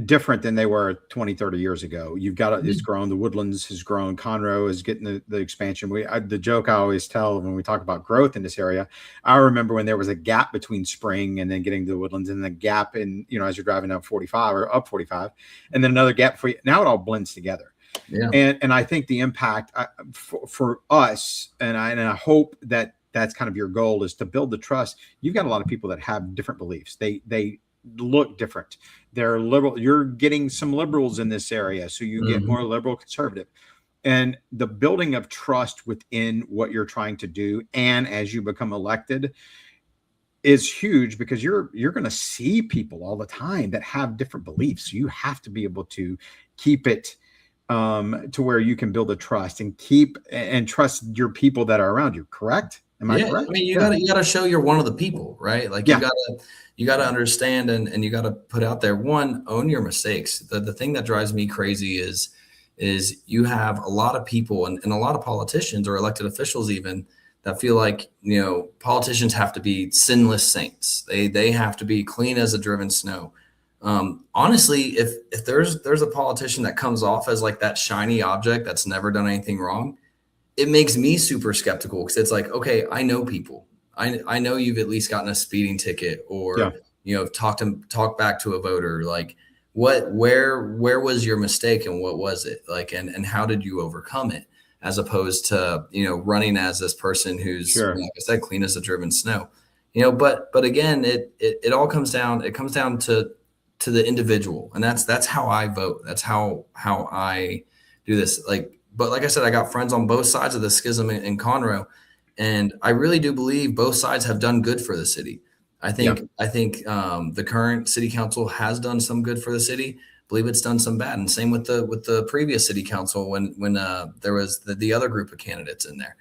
different than they were 20, 30 years ago. You've got it's grown. The Woodlands has grown. Conroe is getting the expansion. The joke I always tell when we talk about growth in this area, I remember when there was a gap between Spring and then getting to the Woodlands, and the gap in, as you're driving up 45 or up 45, and then another gap for you. Now it all blends together. Yeah. And I think the impact for us, and I hope that that's kind of your goal, is to build the trust. You've got a lot of people that have different beliefs. They look different. They're liberal. You're getting some liberals in this area, so you get more liberal, conservative. And the building of trust within what you're trying to do, and as you become elected, is huge, because you're going to see people all the time that have different beliefs. You have to be able to keep it to where you can build a trust and keep and trust your people that are around you. Correct? Am I correct? I mean, you gotta show you're one of the people, right? Like you gotta understand and you gotta put out there, one, own your mistakes. The thing that drives me crazy is you have a lot of people and a lot of politicians or elected officials even that feel like, politicians have to be sinless saints. They have to be clean as a driven snow. Honestly, if there's a politician that comes off as like that shiny object that's never done anything wrong, it makes me super skeptical, because it's like, okay, I know people. I know you've at least gotten a speeding ticket, or talked back to a voter. Like, where was your mistake, and what was it like, and how did you overcome it? As opposed to running as this person who's like I said, clean as a driven snow. But again, it all comes down. It comes down to the individual, and that's how I vote. That's how I do this. But like I said, I got friends on both sides of the schism in Conroe, and I really do believe both sides have done good for the city. I think the current city council has done some good for the city. I believe it's done some bad, and same with the previous city council when there was the other group of candidates in there.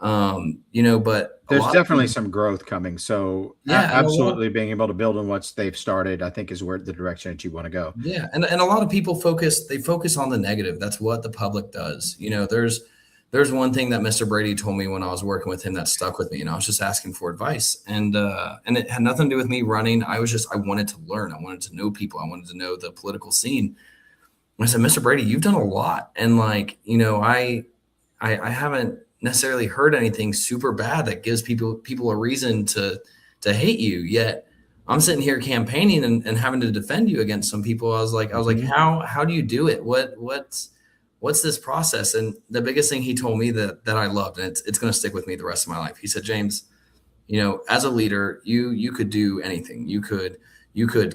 But there's definitely some growth coming. So absolutely being able to build on what they've started, I think, is where the direction that you want to go. Yeah. And a lot of people focus on the negative. That's what the public does. There's one thing that Mr. Brady told me when I was working with him that stuck with me, and I was just asking for advice, and it had nothing to do with me running. I wanted to learn. I wanted to know people. I wanted to know the political scene. And I said, Mr. Brady, you've done a lot. And I haven't necessarily heard anything super bad that gives people a reason to hate you. Yet I'm sitting here campaigning and having to defend you against some people. I was like, how do you do it? What's this process? And the biggest thing he told me that I loved, and it's going to stick with me the rest of my life. He said, James, as a leader, you could do anything. You could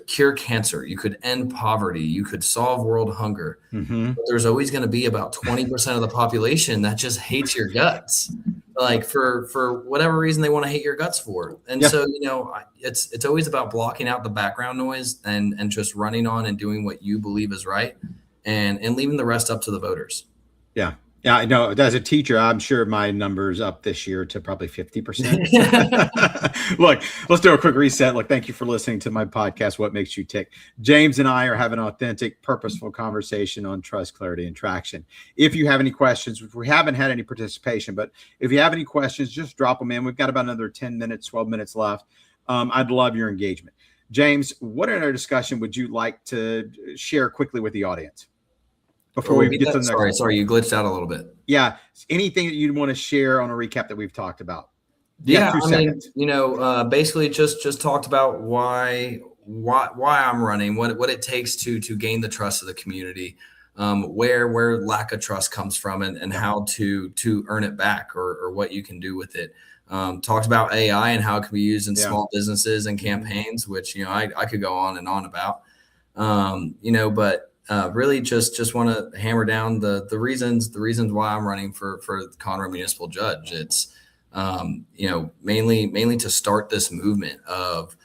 cure cancer. You could end poverty. You could solve world hunger. Mm-hmm. But there's always going to be about 20% of the population that just hates your guts, like for whatever reason they want to hate your guts for. And so, it's always about blocking out the background noise and just running on and doing what you believe is right, and leaving the rest up to the voters. Yeah. Yeah, I know. As a teacher, I'm sure my number's up this year to probably 50%. Look, let's do a quick reset. Look, thank you for listening to my podcast, What Makes You Tick. James and I are having an authentic, purposeful conversation on trust, clarity, and traction. If you have any questions, we haven't had any participation, but if you have any questions, just drop them in. We've got about another 10 minutes, 12 minutes left. I'd love your engagement. James, what in our discussion would you like to share quickly with the audience? Before we get to the next. Sorry, you glitched out a little bit. Yeah. Anything that you'd want to share on a recap that we've talked about? Basically just talked about why I'm running, what it takes to gain the trust of the community, where lack of trust comes from, and how to earn it back, or what you can do with it. Talked about AI and how it can be used in small businesses and campaigns, which I could go on and on about. But really just want to hammer down the reasons why I'm running for the Conroe Municipal Judge. It's mainly to start this movement of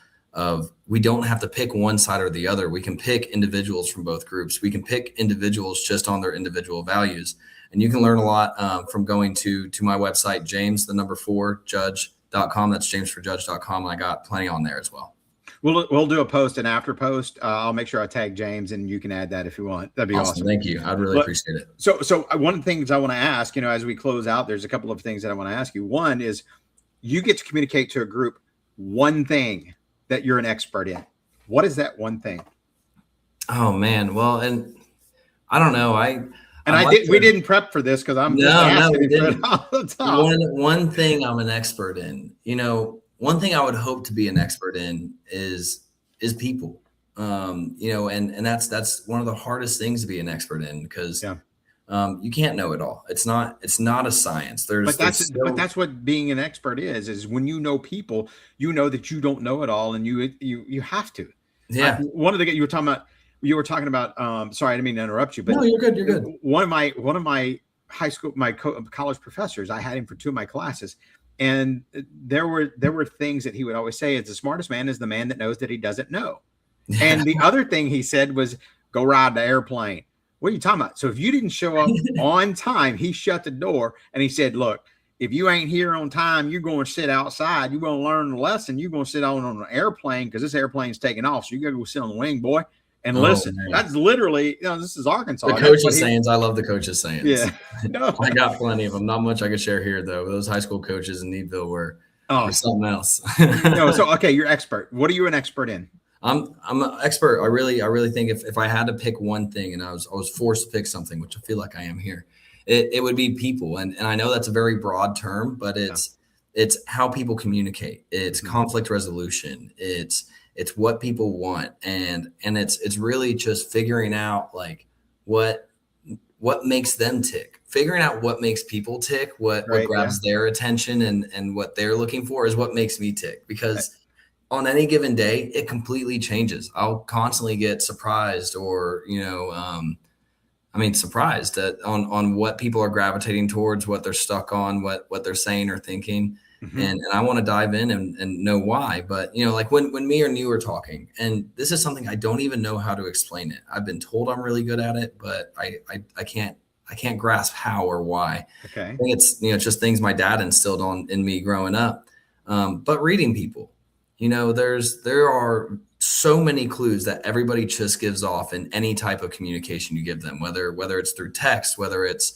we don't have to pick one side or the other. We can pick individuals from both groups. We can pick individuals just on their individual values. And you can learn a lot from going to my website, James4Judge.com. That's James4Judge.com. I got plenty on there as well. We'll do a post and after post. I'll make sure I tag James, and you can add that if you want. That'd be awesome. Thank you. I'd really appreciate it. So one of the things I want to ask, as we close out, there's a couple of things that I want to ask you. One is you get to communicate to a group one thing that you're an expert in. What is that one thing? Oh man. Well, and I don't know. We didn't prep for this because I'm asking for it all the time. One thing I'm an expert in, one thing I would hope to be an expert in is people, and that's one of the hardest things to be an expert in, because you can't know it all. It's not a science. But that's what being an expert is when you know people, that you don't know it all, and you have to. Yeah. You were talking about. Sorry, I didn't mean to interrupt you, but no, you're good. You're good. One of my high school, college professors, I had him for 2 of my classes. And there were things that he would always say is the smartest man is the man that knows that he doesn't know. And the other thing he said was, go ride the airplane. What are you talking about? So if you didn't show up on time, he shut the door and he said, look, if you ain't here on time, you're going to sit outside. You're going to learn the lesson. You're going to sit on an airplane because this airplane's taking off. So you got to go sit on the wing, boy. And listen, that's literally, this is Arkansas. The coach's sayings. I love the coach's sayings. Yeah. No. I got plenty of them. Not much I could share here, though. Those high school coaches in Needville were something else. Okay, you're expert. What are you an expert in? I'm an expert. I really think if I had to pick one thing, and I was forced to pick something, which I feel like I am here, it would be people. And I know that's a very broad term, but it's how people communicate. It's conflict resolution. It's what people want, and it's really just figuring out like what makes them tick. Figuring out what makes people tick, what grabs their attention, and what they're looking for is what makes me tick. Because on any given day, it completely changes. I'll constantly get surprised, or surprised on what people are gravitating towards, what they're stuck on, what they're saying or thinking. And I want to dive in and know why. But, like when me and you were talking, and this is something I don't even know how to explain it. I've been told I'm really good at it, but I can't grasp how or why. Okay. I think it's, just things my dad instilled in me growing up. But reading people, there are so many clues that everybody just gives off in any type of communication you give them, whether it's through text, whether it's,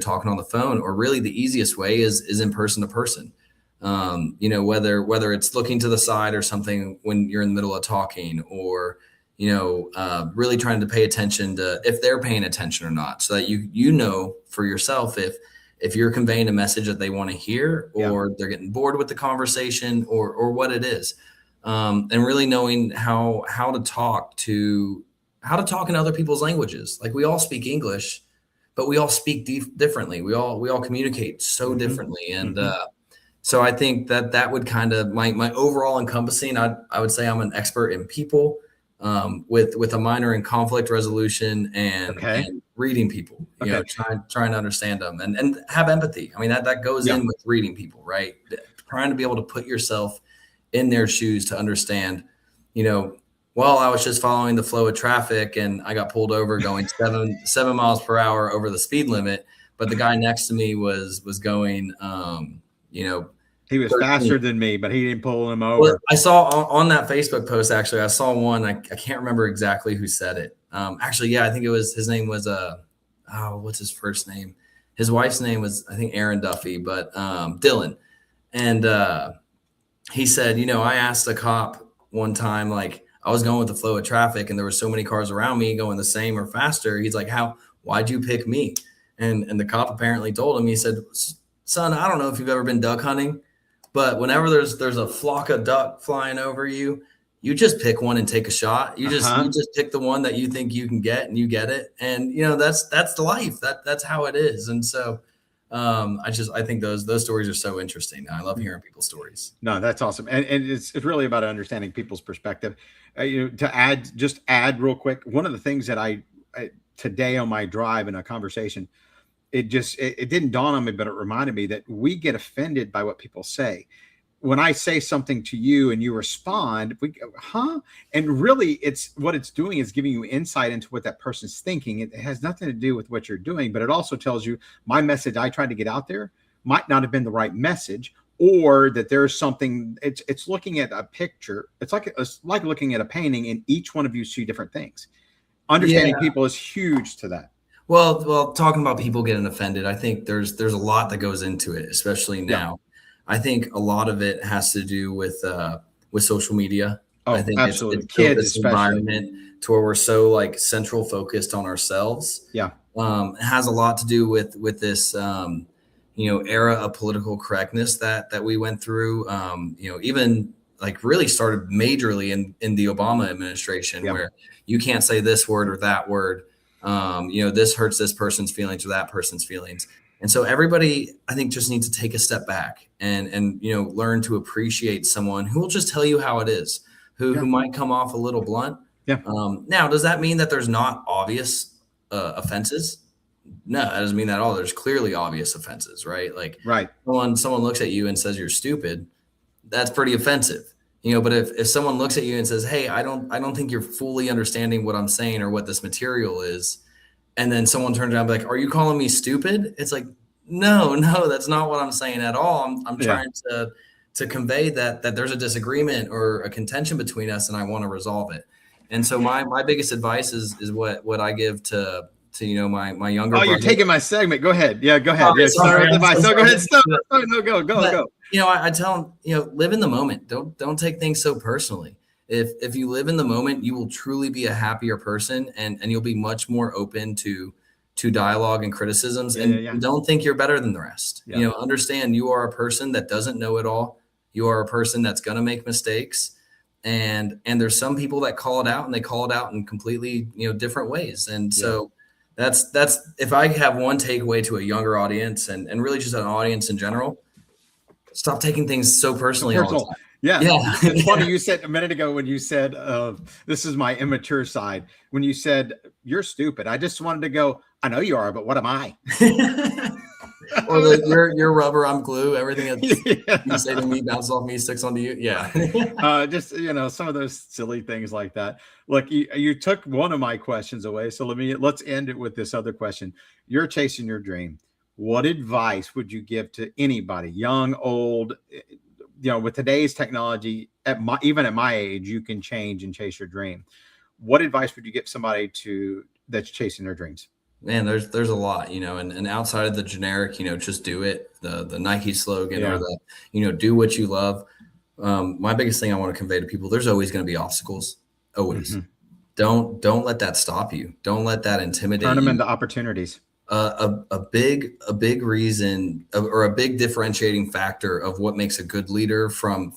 talking on the phone, or really the easiest way is in person to person. Whether it's looking to the side or something when you're in the middle of talking, or, really trying to pay attention to if they're paying attention or not, so that you know for yourself if you're conveying a message that they want to hear, or they're getting bored with the conversation, or what it is. And really knowing how to talk in other people's languages. Like, we all speak English, but we all speak differently. We all communicate so differently. And, so I think that would kind of my overall encompassing, I would say I'm an expert in people, with a minor in conflict resolution and reading people, trying to understand them and have empathy. I mean, that goes in with reading people, right? Trying to be able to put yourself in their shoes to understand, well, I was just following the flow of traffic and I got pulled over going 7 miles per hour over the speed limit, but the guy next to me was going, he was 13. Faster than me, but he didn't pull him over. Well, I saw on that Facebook post, actually, I saw one, I can't remember exactly who said it. Actually, I think his name was, what's his first name? His wife's name was, I think, Aaron Duffy, but Dylan. And he said, I asked a cop one time, like, I was going with the flow of traffic and there were so many cars around me going the same or faster. He's like, why'd you pick me? And the cop apparently told him, he said, son, I don't know if you've ever been duck hunting, but whenever there's a flock of duck flying over you, you just pick one and take a shot. You just pick the one that you think you can get, and you get it. And that's the life. That's how it is. And so I think those stories are so interesting. I love hearing people's stories. No, that's awesome. And it's really about understanding people's perspective. To add real quick, one of the things that I today on my drive in a conversation, it didn't dawn on me, but it reminded me that we get offended by what people say. When I say something to you and you respond, we go, huh? And really what it's doing is giving you insight into what that person's thinking. It has nothing to do with what you're doing, but it also tells you my message I tried to get out there might not have been the right message, or that there's something. It's looking at a picture. It's like looking at a painting, and each one of you see different things. Understanding people is huge to that. Well, talking about people getting offended, I think there's a lot that goes into it, especially now. I think a lot of it has to do with social media. Oh, I think absolutely. It's Kids, this environment to where we're so like central focused on ourselves. Yeah. It has a lot to do with this, era of political correctness that we went through. Even like really started majorly in the Obama administration, where you can't say this word or that word. This hurts this person's feelings or that person's feelings. And so everybody, I think, just needs to take a step back and learn to appreciate someone who will just tell you how it is, who might come off a little blunt. Yeah. Now, does that mean that there's not obvious offenses? No, that doesn't mean that at all. There's clearly obvious offenses, right? Like, someone looks at you and says you're stupid, that's pretty offensive. But if someone looks at you and says, hey, I don't think you're fully understanding what I'm saying or what this material is, and then someone turns around and be like, are you calling me stupid? It's like, no, that's not what I'm saying at all. I'm trying to convey that there's a disagreement or a contention between us, and I want to resolve it. And so my biggest advice is what I give to my younger brother. You're taking my segment. Go ahead. Yeah, go ahead. Sorry. Go ahead. Stop. No, go. I tell them, live in the moment. Don't take things so personally. If you live in the moment, you will truly be a happier person, and you'll be much more open to dialogue and criticisms. And don't think you're better than the rest. Understand you are a person that doesn't know it all. You are a person that's going to make mistakes. And there's some people that call it out, and they call it out in completely, different ways. And so that's if I have one takeaway to a younger audience and really just an audience in general, stop taking things so personally all the time. Yeah. It's funny. You said a minute ago when you said, this is my immature side. When you said you're stupid, I just wanted to go, I know you are, but what am I? Or your rubber, I'm glue. Everything that you say to me bounces off me, sticks onto you. Yeah. Just, some of those silly things like that. Look, you took one of my questions away. So let's end it with this other question. You're chasing your dream. What advice would you give to anybody, young, old, with today's technology, even at my age, you can change and chase your dream. What advice would you give somebody that's chasing their dreams? Man, there's a lot, and outside of the generic, just do it, the Nike slogan, or the, do what you love. My biggest thing I want to convey to people, there's always going to be obstacles. Always. Mm-hmm. Don't let that stop you. Don't let that intimidate you. Turn them into opportunities. A big reason, or a big differentiating factor of what makes a good leader from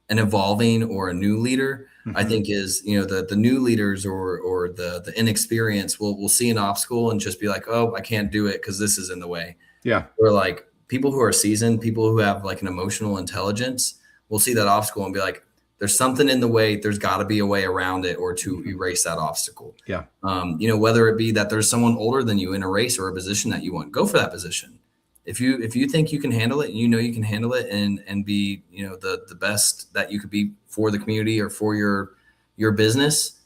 an evolving or a new leader, I think, is, the new leaders or the inexperienced will see an obstacle and just be like, oh, I can't do it because this is in the way. Yeah. Or like people who are seasoned, people who have like an emotional intelligence will see that obstacle and be like, there's something in the way. There's got to be a way around it or to erase that obstacle. Yeah. Whether it be that there's someone older than you in a race or a position that you want, go for that position. If you think you can handle it, and you can handle it and be, the best that you could be for the community or for your business,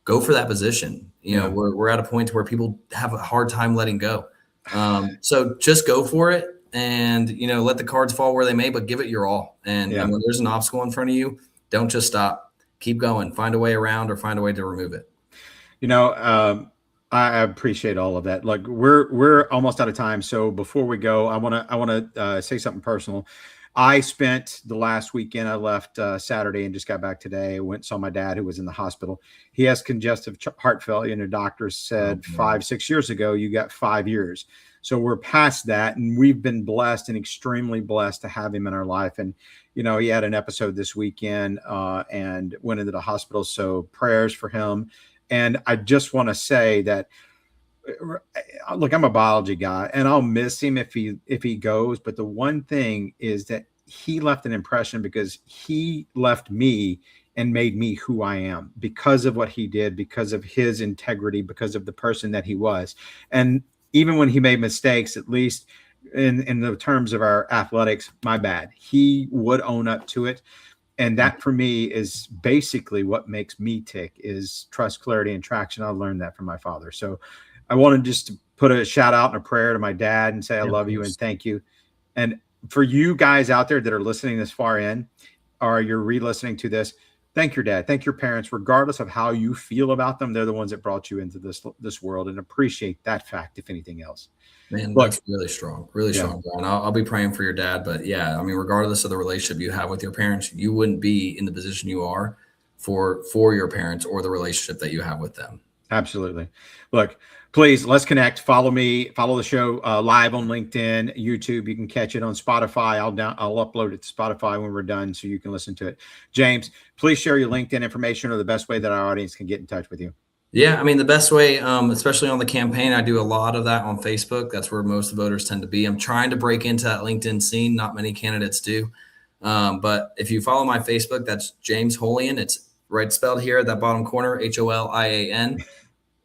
go for that position. We're at a point where people have a hard time letting go. So just go for it and, let the cards fall where they may, but give it your all. And when there's an obstacle in front of you, don't just stop. Keep going. Find a way around or find a way to remove it. I appreciate all of that. Like we're almost out of time. So before we go, I want to say something personal. I spent the last weekend, I left Saturday and just got back today. I went and saw my dad, who was in the hospital. He has congestive heart failure, and the doctor said 5-6 years ago, you got 5 years. So we're past that, and we've been blessed and extremely blessed to have him in our life. And, he had an episode this weekend and went into the hospital. So prayers for him. And I just want to say that, look, I'm a biology guy, and I'll miss him if he goes. But the one thing is that he left an impression, because he left me and made me who I am because of what he did, because of his integrity, because of the person that he was. And even when he made mistakes, at least in the terms of our athletics, my bad, he would own up to it. And that for me is basically what makes me tick, is trust, clarity, and traction. I learned that from my father. So I wanted just to put a shout out and a prayer to my dad and say, I love you and thank you. And for you guys out there that are listening this far in, or you're re-listening to this, thank your dad, thank your parents, regardless of how you feel about them. They're the ones that brought you into this world, and appreciate that fact, if anything else. Man, that's really strong, strong. Brian. I'll be praying for your dad, but regardless of the relationship you have with your parents, you wouldn't be in the position you are for your parents or the relationship that you have with them. Absolutely. Look, please, let's connect. Follow me, follow the show live on LinkedIn, YouTube. You can catch it on Spotify. I'll upload it to Spotify when we're done, so you can listen to it. James, please share your LinkedIn information, or the best way that our audience can get in touch with you. Yeah, the best way, especially on the campaign, I do a lot of that on Facebook. That's where most voters tend to be. I'm trying to break into that LinkedIn scene. Not many candidates do. But if you follow my Facebook, that's James Holian. It's right spelled here at that bottom corner, Holian,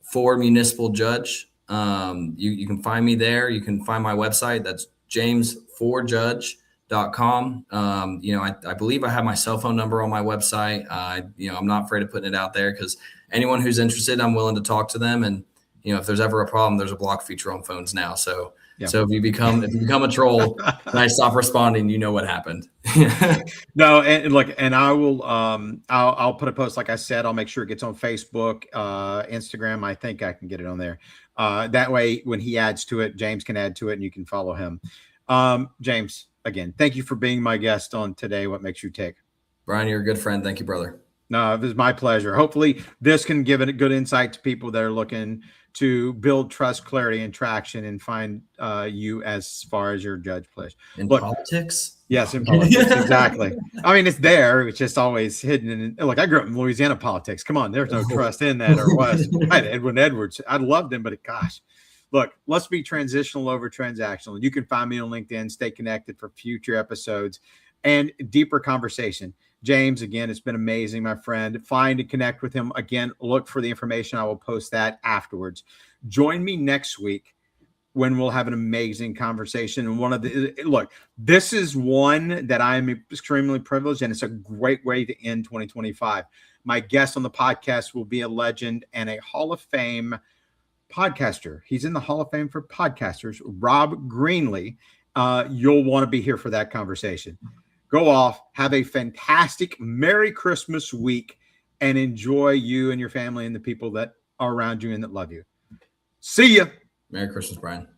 for Municipal Judge. You can find me there. You can find my website. That's jamesforjudge.com. I believe I have my cell phone number on my website. I'm not afraid of putting it out there, because anyone who's interested, I'm willing to talk to them. And, if there's ever a problem, there's a block feature on phones now. So if you become a troll and I stop responding, you know what happened. No. And look, and I will, I'll put a post, like I said, I'll make sure it gets on Facebook, Instagram. I think I can get it on there. That way, when he adds to it, James can add to it and you can follow him. James, again, thank you for being my guest on today, What Makes You Tick. Brian, you're a good friend. Thank you, brother. No, it was my pleasure. Hopefully this can give it a good insight to people that are looking to build trust, clarity, and traction, and find you as far as your judge place. In politics? Yes, in politics. Exactly. It's there. It's just always hidden. Look, I grew up in Louisiana politics. Come on, there's no trust in that, or was. I had Edwin Edwards. I loved him, but gosh. Look, let's be transitional over transactional. You can find me on LinkedIn. Stay connected for future episodes and deeper conversation. James, again, it's been amazing, my friend. Find and connect with him. Again, look for the information. I will post that afterwards. Join me next week when we'll have an amazing conversation. And look, this is one that I'm extremely privileged, and it's a great way to end 2025. My guest on the podcast will be a legend and a Hall of Fame podcaster. He's in the Hall of Fame for podcasters, Rob Greenlee. You'll want to be here for that conversation. Go off, have a fantastic Merry Christmas week, and enjoy you and your family and the people that are around you and that love you. See ya. Merry Christmas, Bryan.